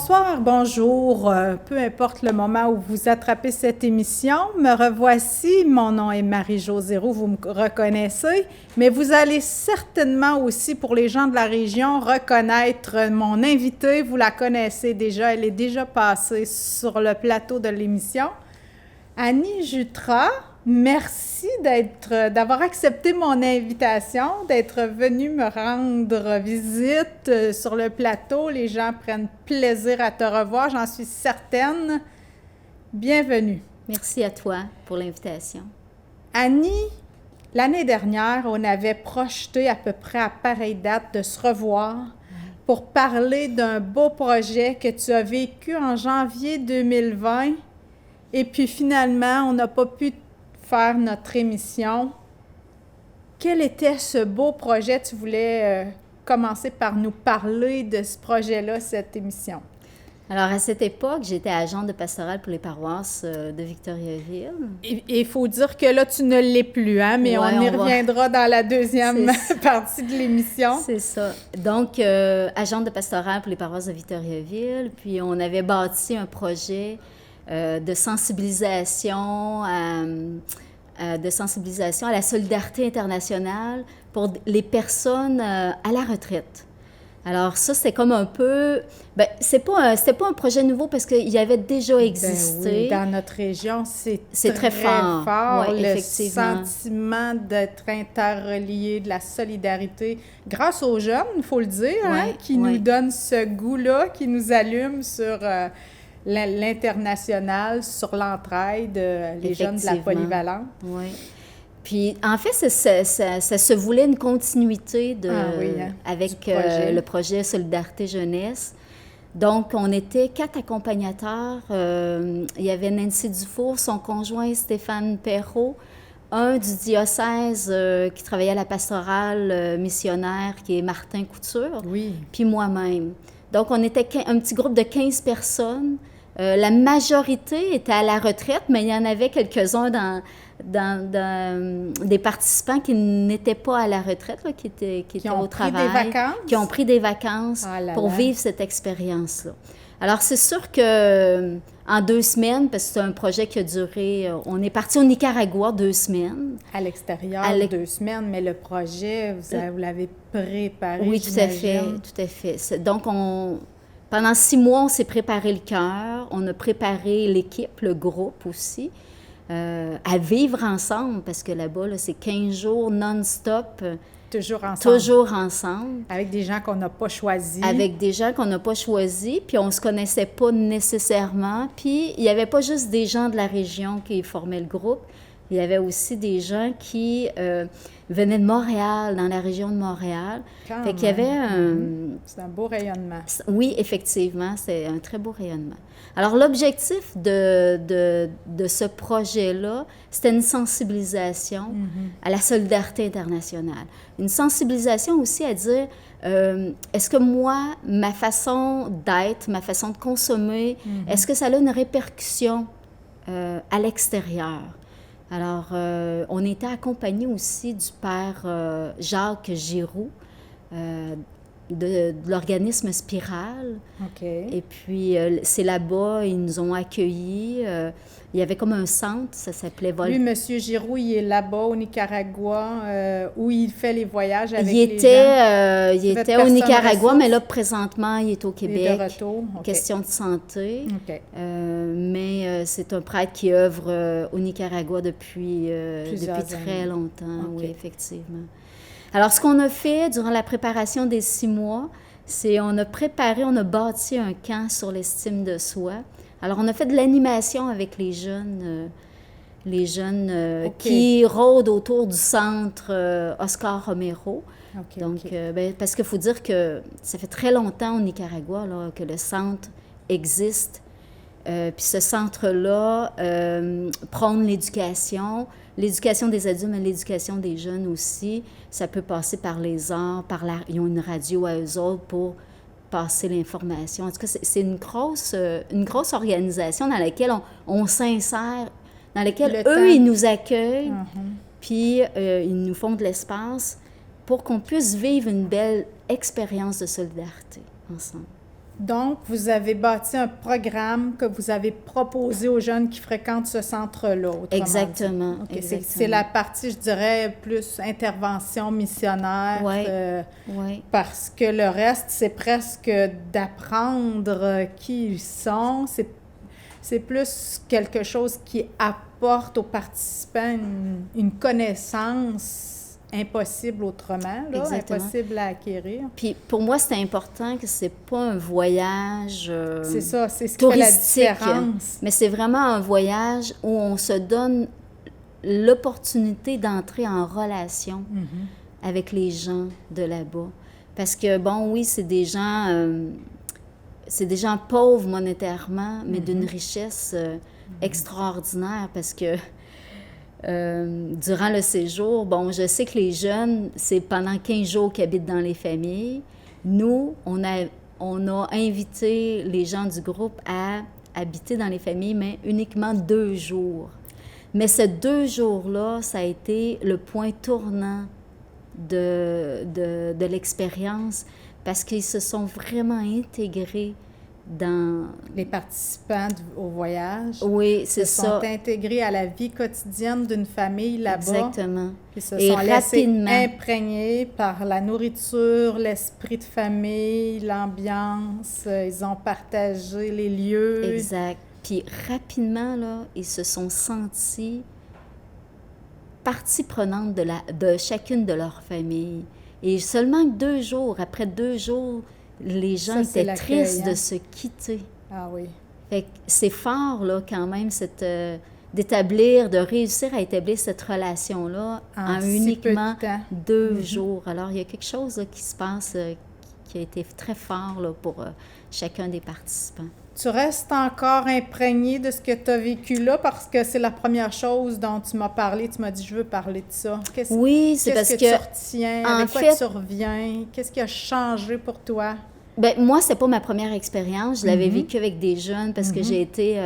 Bonsoir, bonjour, peu importe le moment où vous attrapez cette émission, me revoici, mon nom est Marie-Josée Roux, vous me reconnaissez, mais vous allez certainement aussi, pour les gens de la région, reconnaître mon invitée, vous la connaissez déjà, elle est déjà passée sur le plateau de l'émission. Annie Jutras, merci d'avoir accepté mon invitation, d'être venue me rendre visite sur le plateau. Les gens prennent plaisir à te revoir, j'en suis certaine. Bienvenue. Merci à toi pour l'invitation. Annie, l'année dernière, on avait projeté à peu près à pareille date de se revoir pour parler d'un beau projet que tu as vécu en janvier 2020. Et puis finalement, on n'a pas pu faire notre émission. Quel était ce beau projet? Tu voulais commencer par nous parler de ce projet-là, cette émission. Alors, à cette époque, j'étais agente de pastorale pour les paroisses de Victoriaville. Et il faut dire que là, tu ne l'es plus, hein? Mais on y reviendra dans la deuxième partie de l'émission. C'est ça. Donc, agente de pastorale pour les paroisses de Victoriaville. Puis, on avait bâti un projet de sensibilisation à la solidarité internationale pour les personnes à la retraite. Alors ça, c'était comme un peu... c'était pas un projet nouveau parce qu'il y avait déjà existé. Oui, dans notre région, c'est très fort. Oui, le sentiment d'être interrelié, de la solidarité, grâce aux jeunes, il faut le dire, qui nous donnent ce goût-là, qui nous allument sur... l'international, sur l'entraide, les jeunes de la polyvalente. Oui. Puis, en fait, ça se voulait une continuité avec le projet Solidarité Jeunesse. Donc, on était 4 accompagnateurs. Il y avait Nancy Dufour, son conjoint Stéphane Perrault, un du diocèse qui travaillait à la pastorale missionnaire, qui est Martin Couture, puis moi-même. Donc, on était un petit groupe de 15 personnes. La majorité était à la retraite, mais il y en avait quelques-uns des participants qui n'étaient pas à la retraite, là, qui étaient au travail, qui ont pris des vacances pour vivre cette expérience-là. Alors, c'est sûr que en 2 semaines, parce que c'est un projet qui a duré... on est parti au Nicaragua 2 semaines. À l'extérieur, 2 semaines, mais le projet, vous l'avez préparé, oui, tout à fait. Donc, pendant 6 mois, on s'est préparé le cœur, on a préparé l'équipe, le groupe aussi, à vivre ensemble, parce que là-bas, c'est 15 jours non-stop. Toujours ensemble. Toujours ensemble. Avec des gens qu'on n'a pas choisis. Puis on ne se connaissait pas nécessairement. Puis il n'y avait pas juste des gens de la région qui formaient le groupe, il y avait aussi des gens qui venaient de Montréal, dans la région de Montréal. Fait qu'il y avait C'est un beau rayonnement. Oui, effectivement, c'est un très beau rayonnement. Alors, l'objectif de ce projet-là, c'était une sensibilisation à la solidarité internationale. Une sensibilisation aussi à dire, est-ce que moi, ma façon d'être, ma façon de consommer, est-ce que ça a une répercussion à l'extérieur? Alors, on était accompagnés aussi du père Jacques Giroux, de l'organisme Spiral. OK. Et puis, c'est là-bas, ils nous ont accueillis. Il y avait comme un centre, ça s'appelait Lui, M. Giroux, il est là-bas au Nicaragua, où il fait les voyages avec les gens. Il était au Nicaragua, mais là, présentement, il est au Québec. Il est de retour. Okay. Question de santé. Okay. Mais c'est un prêtre qui œuvre au Nicaragua depuis très longtemps. Okay. Oui, effectivement. Alors, ce qu'on a fait durant la préparation des 6 mois, c'est on a bâti un camp sur l'estime de soi. Alors, on a fait de l'animation avec les jeunes qui rôdent autour du centre Oscar Romero. Okay, donc, parce qu'il faut dire que ça fait très longtemps au Nicaragua là, que le centre existe. Puis ce centre-là prône l'éducation des adultes, mais l'éducation des jeunes aussi. Ça peut passer par les arts, ils ont une radio à eux autres pour passer l'information. En tout cas, c'est une grosse organisation dans laquelle on s'insère, dans laquelle ils nous accueillent, puis ils nous font de l'espace pour qu'on puisse vivre une belle expérience de solidarité ensemble. Donc, vous avez bâti un programme que vous avez proposé aux jeunes qui fréquentent ce centre-là. Exactement. Okay, c'est la partie, je dirais, plus intervention missionnaire. Oui. Parce que le reste, c'est presque d'apprendre qui ils sont. C'est plus quelque chose qui apporte aux participants une connaissance impossible autrement, là, impossible à acquérir. Puis pour moi, c'est important que c'est pas un voyage c'est ça, c'est ce touristique, qui fait la différence. Mais c'est vraiment un voyage où on se donne l'opportunité d'entrer en relation avec les gens de là-bas. Parce que, bon, oui, c'est des gens pauvres monétairement, mais d'une richesse extraordinaire parce que durant le séjour, bon, je sais que les jeunes, c'est pendant 15 jours qu'ils habitent dans les familles. Nous, on a invité les gens du groupe à habiter dans les familles, mais uniquement 2 jours. Mais ces 2 jours-là, ça a été le point tournant de l'expérience parce qu'ils se sont vraiment intégrés dans... Les participants au voyage. Oui, c'est ça. Se sont intégrés à la vie quotidienne d'une famille là-bas. Exactement. Puis se sont laissés imprégnés par la nourriture, l'esprit de famille, l'ambiance. Ils ont partagé les lieux. Exact. Puis rapidement, là, ils se sont sentis partie prenante de chacune de leurs familles. Et seulement 2 jours, après 2 jours, les gens étaient tristes de se quitter. Ah oui. Fait que c'est fort, là, quand même, de réussir à établir cette relation-là en uniquement 2 jours. Alors, il y a quelque chose là, qui se passe qui a été très fort là, pour chacun des participants. Tu restes encore imprégné de ce que tu as vécu là parce que c'est la première chose dont tu m'as parlé. Tu m'as dit, je veux parler de ça. Oui, c'est parce que tu retiens? Avec quoi tu reviens? Qu'est-ce qui a changé pour toi? Bien, moi, c'est pas ma première expérience. Je l'avais vécu avec des jeunes parce que j'ai été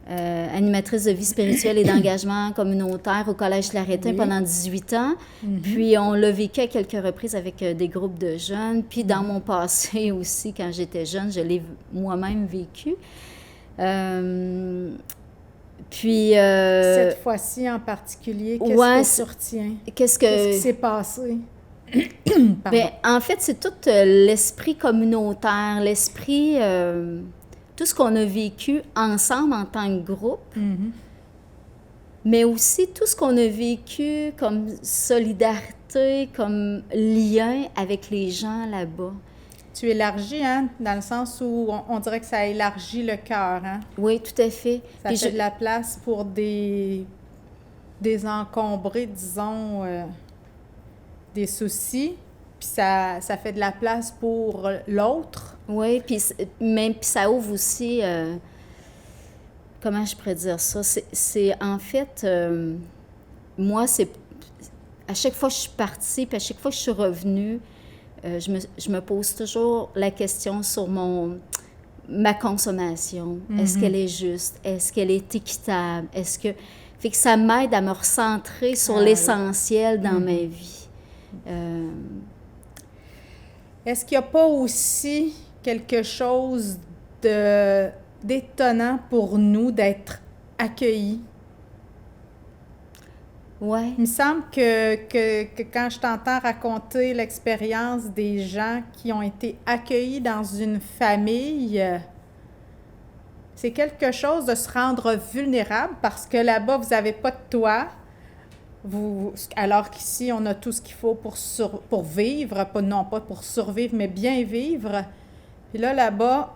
animatrice de vie spirituelle et d'engagement communautaire au Collège Claretin pendant 18 ans. Puis, on l'a vécu à quelques reprises avec des groupes de jeunes. Puis, dans mon passé aussi, quand j'étais jeune, je l'ai moi-même vécu. Puis... Cette fois-ci en particulier, qu'est-ce que tu retiens? Qu'est-ce qui s'est passé? Bien, en fait, c'est tout l'esprit communautaire, l'esprit... tout ce qu'on a vécu ensemble en tant que groupe, mais aussi tout ce qu'on a vécu comme solidarité, comme lien avec les gens là-bas. Tu élargis, hein, dans le sens où on dirait que ça élargit le cœur, hein? Oui, tout à fait. Ça fait de la place pour désencombrer, disons, des soucis, puis ça fait de la place pour l'autre. Oui, puis ça ouvre aussi, comment je pourrais dire ça? C'est en fait, moi, c'est à chaque fois que je suis partie, puis à chaque fois que je suis revenue, je me pose toujours la question sur ma consommation. Est-ce qu'elle est juste? Est-ce qu'elle est équitable? Fait que ça m'aide à me recentrer sur l'essentiel dans ma vie. Est-ce qu'il n'y a pas aussi quelque chose d'étonnant pour nous d'être accueillis? Oui. Il me semble que quand je t'entends raconter l'expérience des gens qui ont été accueillis dans une famille, c'est quelque chose de se rendre vulnérable parce que là-bas, vous n'avez pas de toit. Alors qu'ici, on a tout ce qu'il faut pour vivre, non pas pour survivre, mais bien vivre. Puis là-bas,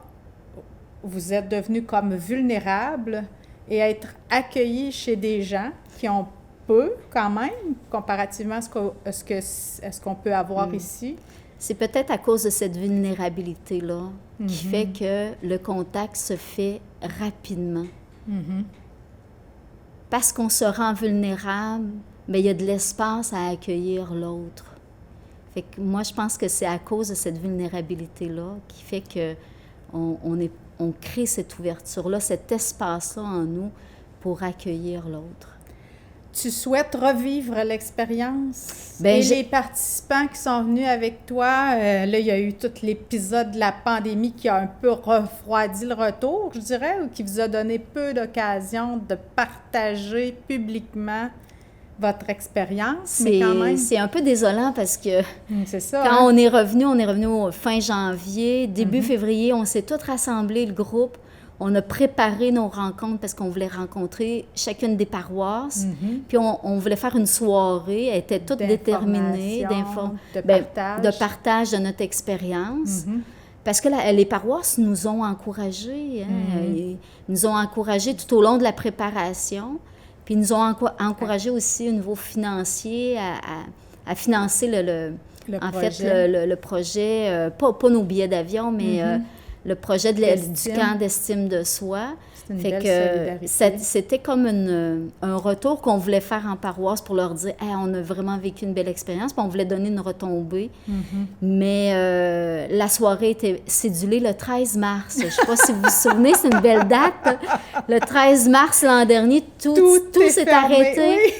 vous êtes devenu comme vulnérable et être accueilli chez des gens qui ont peu, quand même, comparativement à ce qu'on peut avoir ici. C'est peut-être à cause de cette vulnérabilité-là qui fait que le contact se fait rapidement. Parce qu'on se rend vulnérable, mais il y a de l'espace à accueillir l'autre. Fait que moi, je pense que c'est à cause de cette vulnérabilité-là qui fait qu'on crée cette ouverture-là, cet espace-là en nous pour accueillir l'autre. tu souhaites revivre l'expérience? Bien, et les participants qui sont venus avec toi, là, il y a eu tout l'épisode de la pandémie qui a un peu refroidi le retour, je dirais, ou qui vous a donné peu d'occasion de partager publiquement votre expérience, mais quand même... C'est un peu désolant parce que c'est ça, quand on est revenu fin janvier, début février, on s'est tous rassemblés, le groupe. On a préparé nos rencontres parce qu'on voulait rencontrer chacune des paroisses. Puis on voulait faire une soirée. Elle était toute déterminée de partage de notre expérience. Parce que les paroisses nous ont encouragés. Ils nous ont encouragés tout au long de la préparation. Puis ils nous ont encouragés aussi au niveau financier à financer le projet, pas nos billets d'avion, mais le projet du camp d'estime de soi. C'est une belle solidarité. C'était comme un retour qu'on voulait faire en paroisse pour leur dire hey, on a vraiment vécu une belle expérience, puis on voulait donner une retombée. Mais la soirée était cédulée le 13 mars. Je ne sais pas si vous vous souvenez, c'est une belle date. Le 13 mars l'an dernier, tout s'est arrêté. Oui.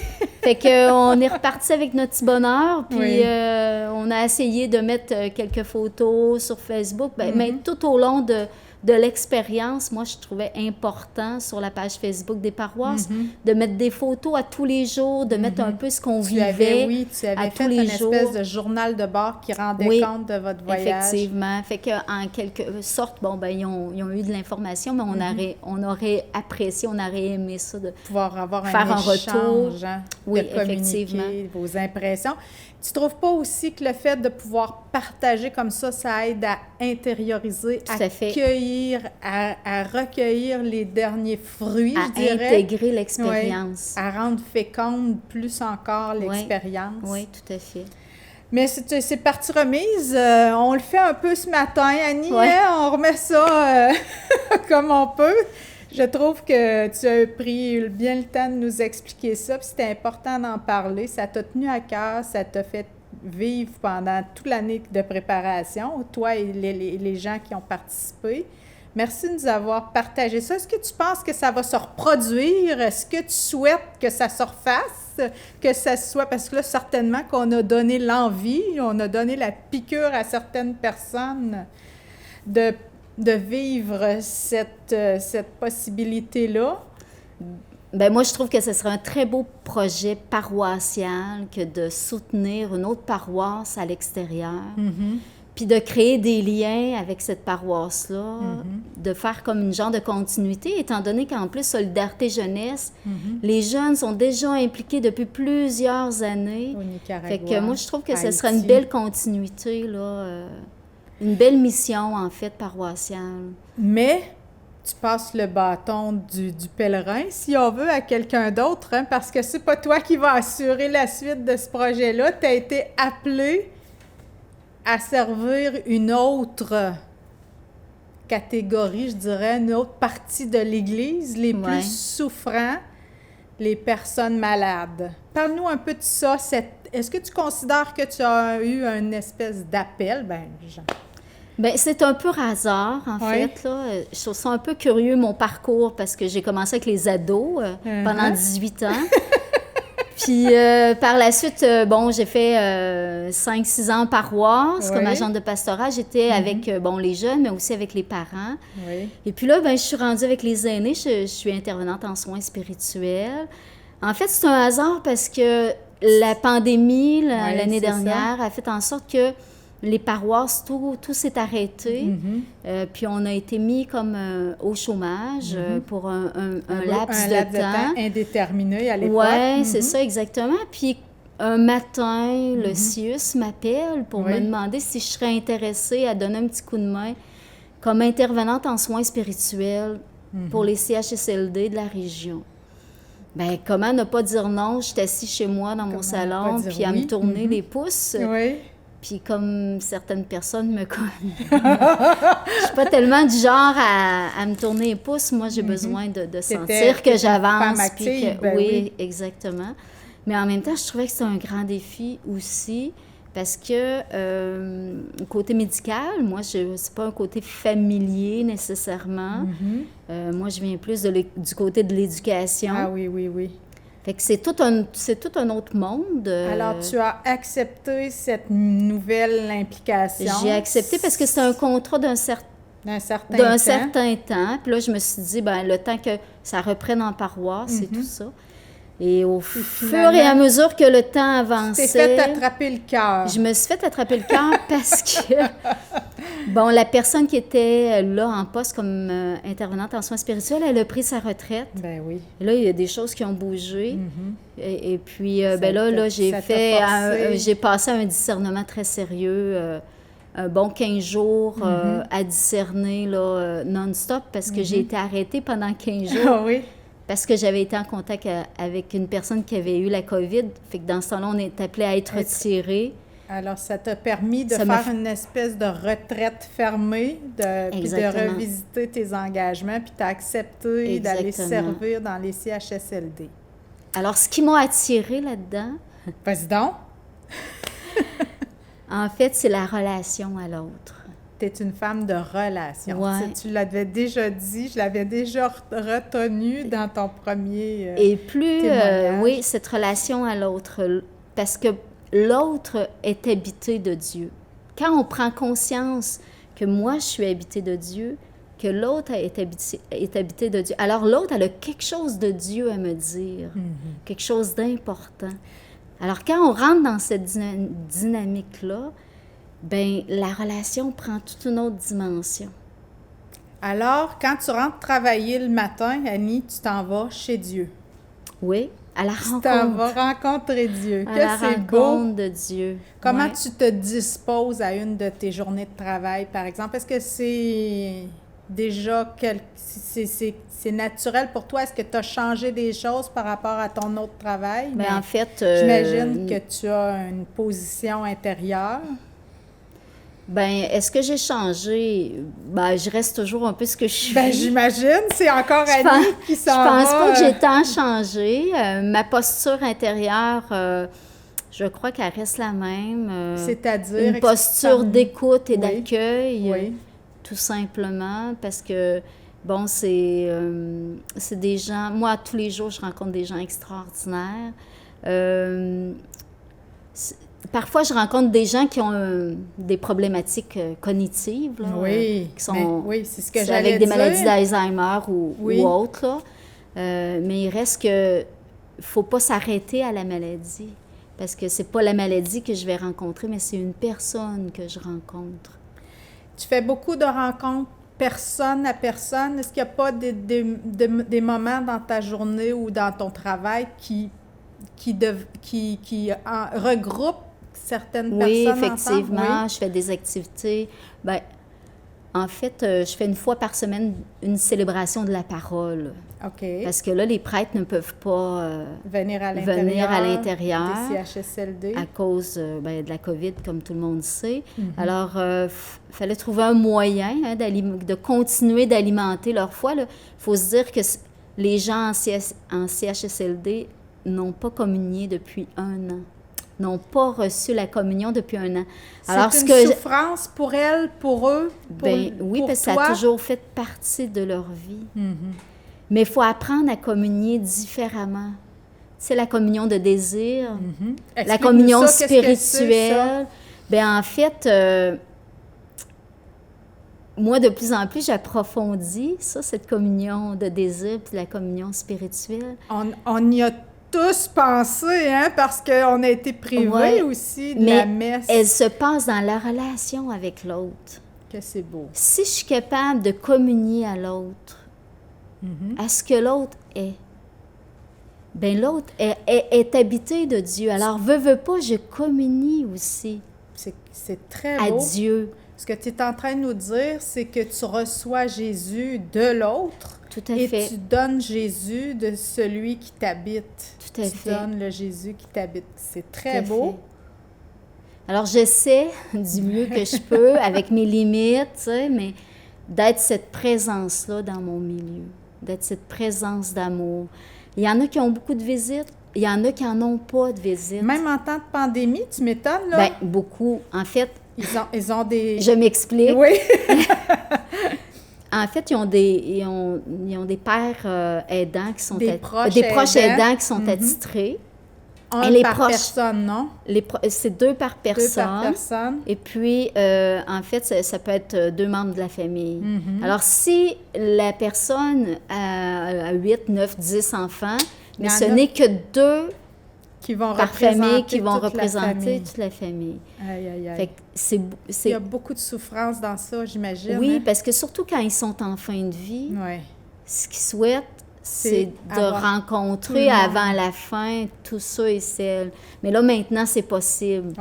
Fait qu'on est reparti avec notre petit bonheur, puis on a essayé de mettre quelques photos sur Facebook. Mais tout au long de l'expérience, moi, je trouvais important sur la page Facebook des paroisses de mettre des photos à tous les jours, de mettre un peu ce qu'on vivait tu avais fait une espèce de journal de bord qui rendait compte de votre voyage. Effectivement. Fait qu'en quelque sorte, ils ont eu de l'information, mais on aurait apprécié, on aurait aimé ça de pouvoir avoir faire un retour. De communiquer vos impressions. Tu ne trouves pas aussi que le fait de pouvoir partager comme ça aide à intérioriser, à accueillir, à recueillir les derniers fruits, je dirais? À intégrer l'expérience. À rendre féconde plus encore l'expérience. Oui, tout à fait. Mais c'est partie remise. On le fait un peu ce matin, Annie. Hein? On remet ça comme on peut. Je trouve que tu as pris bien le temps de nous expliquer ça, puis c'était important d'en parler. Ça t'a tenu à cœur, ça t'a fait vivre pendant toute l'année de préparation, toi et les gens qui ont participé. Merci de nous avoir partagé ça. Est-ce que tu penses que ça va se reproduire? Est-ce que tu souhaites que ça se refasse? Que ça soit... Parce que là, certainement qu'on a donné l'envie, on a donné la piqûre à certaines personnes de vivre cette possibilité-là? Bien, moi, je trouve que ce serait un très beau projet paroissial que de soutenir une autre paroisse à l'extérieur, puis de créer des liens avec cette paroisse-là, de faire comme une genre de continuité, étant donné qu'en plus, Solidarité Jeunesse, les jeunes sont déjà impliqués depuis plusieurs années. Au Nicaragua, fait que moi, je trouve que ce serait une belle continuité, là, une belle mission, en fait, paroissiale. Mais tu passes le bâton du pèlerin, si on veut, à quelqu'un d'autre, hein, parce que c'est pas toi qui vas assurer la suite de ce projet-là. Tu as été appelé à servir une autre catégorie, je dirais, une autre partie de l'Église, les plus souffrants, les personnes malades. Parle-nous un peu de ça. Est-ce que tu considères que tu as eu une espèce d'appel? Bien, c'est un peu hasard, en fait. Là. Je trouve ça un peu curieux, mon parcours, parce que j'ai commencé avec les ados pendant 18 ans. Puis, par la suite, j'ai fait 5-6 ans en paroisse comme agente de pastorat. J'étais avec, les jeunes, mais aussi avec les parents. Et puis là, je suis rendue avec les aînés. Je suis intervenante en soins spirituels. En fait, c'est un hasard parce que la pandémie, l'année dernière, a fait en sorte que les paroisses, tout s'est arrêté. Puis on a été mis comme au chômage pour un laps de temps indéterminé à l'époque. Oui, c'est ça, exactement. Puis un matin, le CIUS m'appelle pour me demander si je serais intéressée à donner un petit coup de main comme intervenante en soins spirituels pour les CHSLD de la région. Bien, comment ne pas dire non? J'étais assise chez moi dans mon salon, puis à me tourner les pouces. Puis comme certaines personnes me connaissent, je suis pas tellement du genre à me tourner les pouces. Moi, j'ai besoin de sentir que j'avance. Oui, exactement. Mais en même temps, je trouvais que c'était un grand défi aussi parce que côté médical, moi, c'est pas un côté familier nécessairement. Moi, je viens plus du côté de l'éducation. Ah oui. Fait que c'est tout un autre monde. Alors, tu as accepté cette nouvelle implication? J'ai accepté parce que c'est un contrat d'un certain temps. Puis là, je me suis dit, ben le temps que ça reprenne en paroisse et tout ça. Et au fur et à mesure que le temps avançait... Tu t'es fait attraper le cœur. Je me suis fait attraper le cœur parce que, bon, la personne qui était là en poste comme intervenante en soins spirituels, elle a pris sa retraite. Ben oui. Et là, il y a des choses qui ont bougé. Et puis, là, j'ai passé un discernement très sérieux, un bon 15 jours à discerner là, non-stop parce que j'ai été arrêtée pendant 15 jours. Ah oui. Parce que j'avais été en contact avec une personne qui avait eu la COVID. Fait que dans ce temps-là, on est appelé à être retiré. Alors, ça t'a permis de faire une espèce de retraite fermée, puis de revisiter tes engagements, puis t'as accepté d'aller servir dans les CHSLD. Alors, ce qui m'a attirée là-dedans... Vas-y donc! En fait, c'est la relation à l'autre. Tu es une femme de relation. Ouais. Tu l'avais déjà dit, je l'avais déjà retenu dans ton premier Et plus, témoignage. oui, cette relation à l'autre, parce que l'autre est habité de Dieu. Quand on prend conscience que moi, je suis habité de Dieu, que l'autre est habité de Dieu, alors l'autre, elle a quelque chose de Dieu à me dire, quelque chose d'important. Alors, quand on rentre dans cette dynamique-là, bien, la relation prend toute une autre dimension. Alors, quand tu rentres travailler le matin, Annie, tu t'en vas chez Dieu. Oui, à la rencontre. Tu t'en vas rencontrer Dieu. À la rencontre de Dieu. Comment tu te disposes à une de tes journées de travail, par exemple? Est-ce que c'est déjà c'est naturel pour toi? Est-ce que tu as changé des choses par rapport à ton autre travail? Bien, en fait... j'imagine que tu as une position intérieure. Bien, est-ce que j'ai changé? Bien, je reste toujours un peu ce que je suis. Bien, j'imagine. C'est encore Annie qui s'en va. Je pense pas que j'ai tant changé. Ma posture intérieure, je crois qu'elle reste la même. C'est-à-dire? Une posture d'écoute et d'accueil. Oui. Tout simplement, parce que, bon, c'est des gens... Moi, tous les jours, je rencontre des gens extraordinaires. Parfois, je rencontre des gens qui ont des problématiques cognitives, là, qui sont c'est ce que j'allais avec des maladies d'Alzheimer ou autres. Là. Mais il reste que faut pas s'arrêter à la maladie, parce que c'est pas la maladie que je vais rencontrer, mais c'est une personne que je rencontre. Tu fais beaucoup de rencontres personne à personne. Est-ce qu'il n'y a pas des moments dans ta journée ou dans ton travail qui regroupent certaines personnes Oui, effectivement. Ensemble? Je fais des activités. Bien, en fait, je fais une fois par semaine une célébration de la parole. OK. Parce que là, les prêtres ne peuvent pas venir à l'intérieur des CHSLD à cause de la COVID, comme tout le monde sait. Alors, il fallait trouver un moyen de continuer d'alimenter leur foi. Il faut se dire que les gens en CHSLD n'ont pas communié depuis 1 an. N'ont pas reçu la communion depuis 1 an. Alors, c'est une souffrance pour elles, pour eux, oui, pour parce que ça a toujours fait partie de leur vie. Mais il faut apprendre à communier différemment. C'est la communion de désir, la communion spirituelle. Bien, en fait, moi, de plus en plus, j'approfondis cette communion de désir puis la communion spirituelle. On y a tous pensé, hein, parce qu'on a été privés aussi de la messe. Elle se passe dans la relation avec l'autre. Que c'est beau. Si je suis capable de communier à l'autre, à ce que l'autre est, bien, l'autre est habité de Dieu. Alors, veux pas, je communie aussi. C'est très beau. À Dieu. Ce que tu es en train de nous dire, c'est que tu reçois Jésus de l'autre. Tout à fait. Et tu donnes Jésus de celui qui t'habite. Tout à fait. Tu donnes le Jésus qui t'habite. C'est très beau. Alors, j'essaie du mieux que je peux, avec mes limites, tu sais, mais d'être cette présence-là dans mon milieu, d'être cette présence d'amour. Il y en a qui ont beaucoup de visites, il y en a qui n'en ont pas de visites. Même en temps de pandémie, tu m'étonnes, là? Bien, beaucoup. En fait... Ils ont des... Je m'explique. Oui. en fait, ils ont des pères aidants qui sont... Des proches aidants qui sont attitrés. Un par personne, non? C'est 2 par personne. 2 par personne. Et puis, en fait, ça peut être 2 membres de la famille. Alors, si la personne a 8, 9, 10 enfants, mais ce n'est que 2 par famille qui vont représenter toute la famille. Aïe, aïe, aïe. Fait que il y a beaucoup de souffrance dans ça, j'imagine. Oui, parce que surtout quand ils sont en fin de vie, ce qu'ils souhaitent, c'est de rencontrer avant la fin tous ceux et celles. Mais là, maintenant, c'est possible.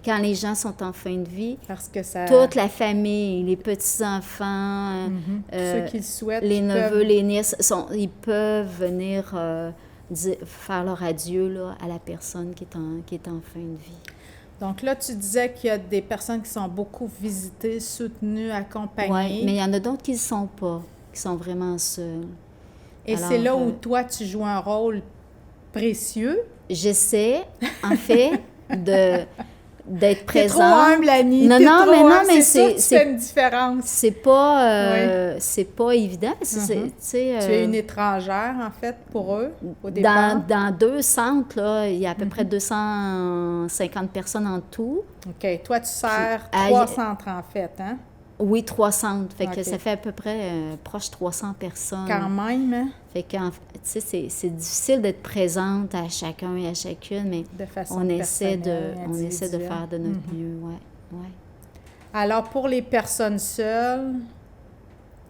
Quand les gens sont en fin de vie, parce que ça... toute la famille, les petits-enfants, ceux qui le souhaitent, les neveux, les nièces, ils peuvent venir faire leur adieu là, à la personne qui est en fin de vie. Donc là, tu disais qu'il y a des personnes qui sont beaucoup visitées, soutenues, accompagnées. Oui, mais il y en a d'autres qui ne le sont pas, qui sont vraiment seuls. Et alors, c'est là où toi, tu joues un rôle précieux. J'essaie, en fait, d'être présente. T'es trop humble, Annie. Mais c'est sûr que tu fais une différence. C'est pas évident. Parce que tu es une étrangère, en fait, pour eux, au départ. Dans 2 centres, là, il y a à peu près 250 personnes en tout. OK. Toi, tu sers 3 centres, en fait, hein? Oui, 300. Fait que ça fait à peu près proche 300 personnes. Quand même, hein? Fait que, tu sais, c'est difficile d'être présente à chacun et à chacune, mais on essaie de faire de notre mieux, ouais. Alors, pour les personnes seules,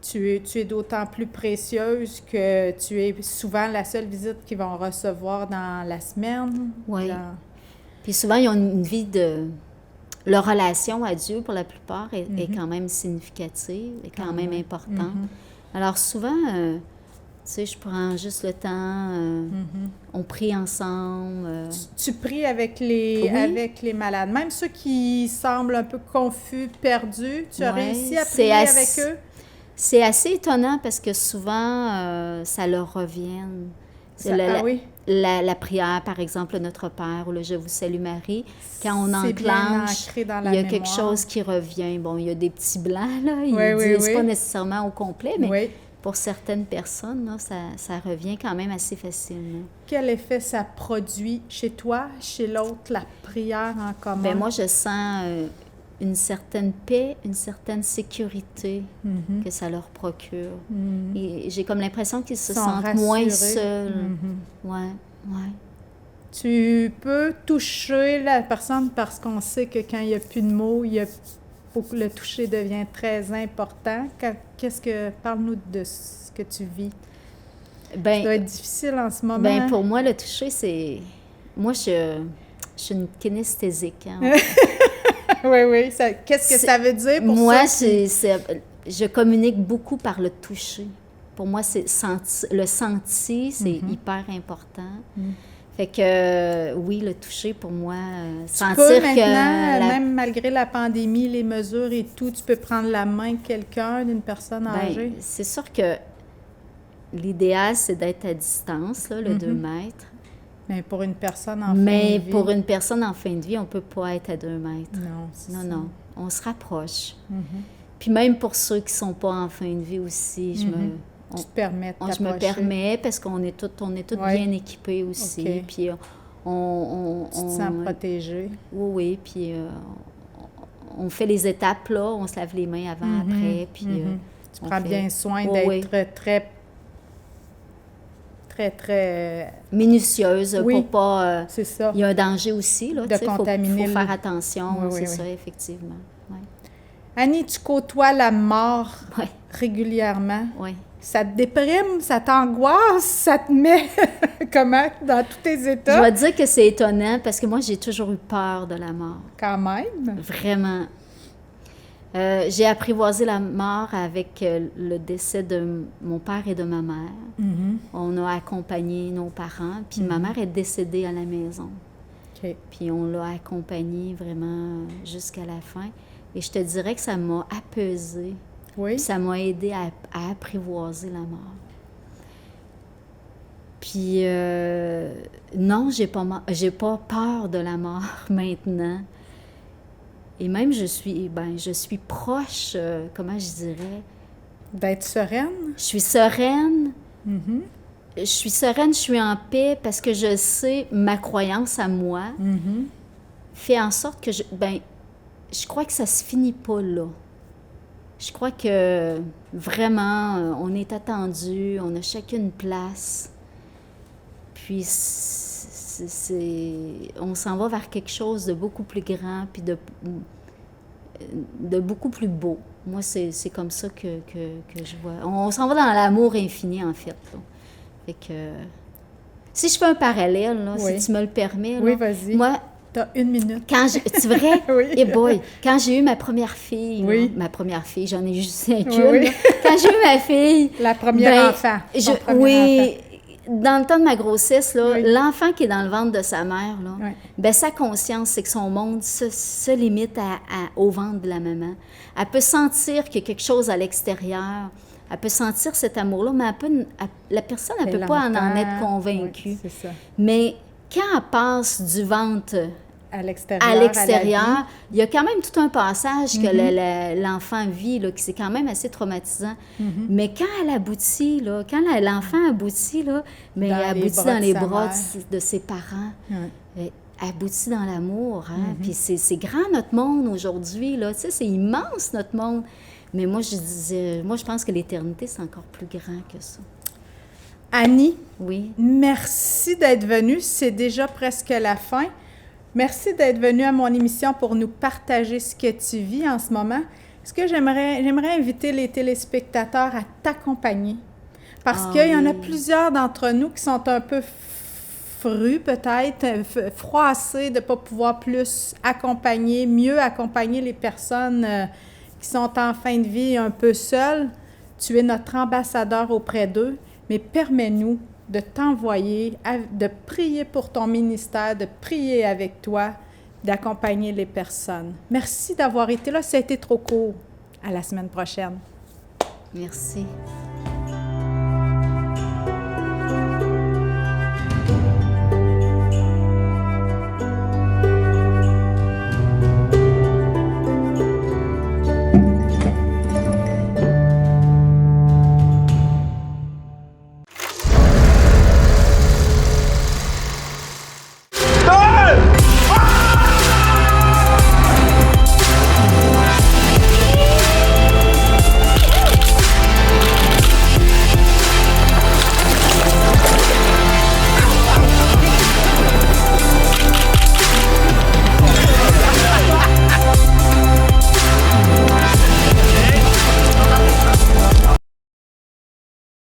tu es d'autant plus précieuse que tu es souvent la seule visite qu'ils vont recevoir dans la semaine. Oui. Puis souvent, ils ont une vie de... Leur relation à Dieu, pour la plupart, est quand même significative, est quand même importante. Alors souvent, tu sais, je prends juste le temps, on prie ensemble. Tu pries avec les malades, même ceux qui semblent un peu confus, perdus, tu as réussi à prier avec eux? C'est assez étonnant parce que souvent, ça leur revient. La prière, par exemple, Notre Père ou le Je vous salue Marie, quand on enclenche, il y a quelque chose qui revient. Bon, il y a des petits blancs, là, ils ne disent pas nécessairement au complet, mais pour certaines personnes, là, ça revient quand même assez facilement. Quel effet ça produit chez toi, chez l'autre, la prière en commun? Bien, moi, je sens une certaine paix, une certaine sécurité que ça leur procure. Et j'ai comme l'impression qu'ils se sentent rassurés. Moins seuls. Ouais. Tu peux toucher la personne parce qu'on sait que quand il n'y a plus de mots, le toucher devient très important. Parle-nous de ce que tu vis. Ça doit être difficile en ce moment. Bien, pour moi, le toucher, c'est... Moi, je suis une kinesthésique. Hein. Oui. Qu'est-ce que ça veut dire pour moi, ça? Je communique beaucoup par le toucher. Pour moi, le senti, c'est hyper important. Fait que, oui, le toucher, pour moi, sentir que... Même malgré la pandémie, les mesures et tout, tu peux prendre la main de quelqu'un, d'une personne âgée? C'est sûr que l'idéal, c'est d'être à distance, là, le 2 mètres. Mais pour une personne en fin de vie... Mais pour une personne en fin de vie, on ne peut pas être à 2 mètres. Non. On se rapproche. Puis même pour ceux qui ne sont pas en fin de vie aussi, tu te permets de t'approcher. Je me permets parce qu'on est toutes bien équipés aussi. Okay. Puis tu te sens protégée. Oui. Puis on fait les étapes, là. On se lave les mains avant, après. Puis, tu prends bien soin d'être très minutieuse pour pas... c'est ça. Il y a un danger aussi, là. De contaminer. Il faut faire attention, c'est ça, effectivement. Ouais. Annie, tu côtoies la mort régulièrement. Oui. Ça te déprime, ça t'angoisse, ça te met comment dans tous tes états? Je vais te dire que c'est étonnant parce que moi, j'ai toujours eu peur de la mort. Quand même? Vraiment. J'ai apprivoisé la mort avec le décès de mon père et de ma mère. On a accompagné nos parents, puis ma mère est décédée à la maison. Puis on l'a accompagnée vraiment jusqu'à la fin. Et je te dirais que ça m'a apaisée. Oui. Ça m'a aidé à apprivoiser la mort. Puis, non, j'ai pas peur de la mort maintenant. Et même, je suis proche, comment je dirais, D'être sereine? Je suis sereine. Je suis sereine, je suis en paix parce que je sais, ma croyance à moi fait en sorte que je crois que ça se finit pas là. Je crois que vraiment, on est attendu, on a chacune place. Puis on s'en va vers quelque chose de beaucoup plus grand, puis de beaucoup plus beau. Moi, c'est comme ça que je vois. On s'en va dans l'amour infini, en fait. Là. Fait que, si je fais un parallèle, là, si tu me le permets, oui, vas-y. Moi, t'as 1 minute. C'est vrai? Oui. Et boy, quand j'ai eu ma première fille, oui. là, ma première fille, j'en ai juste 5 une. Quand j'ai eu ma fille... La première enfant. Oui. Dans le temps de ma grossesse, là, l'enfant qui est dans le ventre de sa mère, là, sa conscience, c'est que son monde se limite au ventre de la maman. Elle peut sentir qu'il y a quelque chose à l'extérieur. Elle peut sentir cet amour-là, mais la personne ne peut pas en être convaincue. Oui, c'est ça. Mais quand elle passe du ventre à l'extérieur, il y a quand même tout un passage que l'enfant vit, là, qui c'est quand même assez traumatisant. Mais quand elle aboutit, là, quand l'enfant aboutit, là, mais elle aboutit dans les bras de ses parents. Elle aboutit dans l'amour. Hein? Puis c'est grand notre monde aujourd'hui. Là. Tu sais, c'est immense notre monde. Mais moi, je pense que l'éternité, c'est encore plus grand que ça. Annie, oui. Merci d'être venue. C'est déjà presque la fin. Merci d'être venue à mon émission pour nous partager ce que tu vis en ce moment. Est-ce que j'aimerais inviter les téléspectateurs à t'accompagner? Parce qu'il y en a plusieurs d'entre nous qui sont un peu frus, peut-être, froissés de ne pas pouvoir plus accompagner, mieux accompagner les personnes qui sont en fin de vie un peu seules. Tu es notre ambassadeur auprès d'eux, mais permets-nous de t'envoyer, de prier pour ton ministère, de prier avec toi, d'accompagner les personnes. Merci d'avoir été là. Ça a été trop court. À la semaine prochaine. Merci.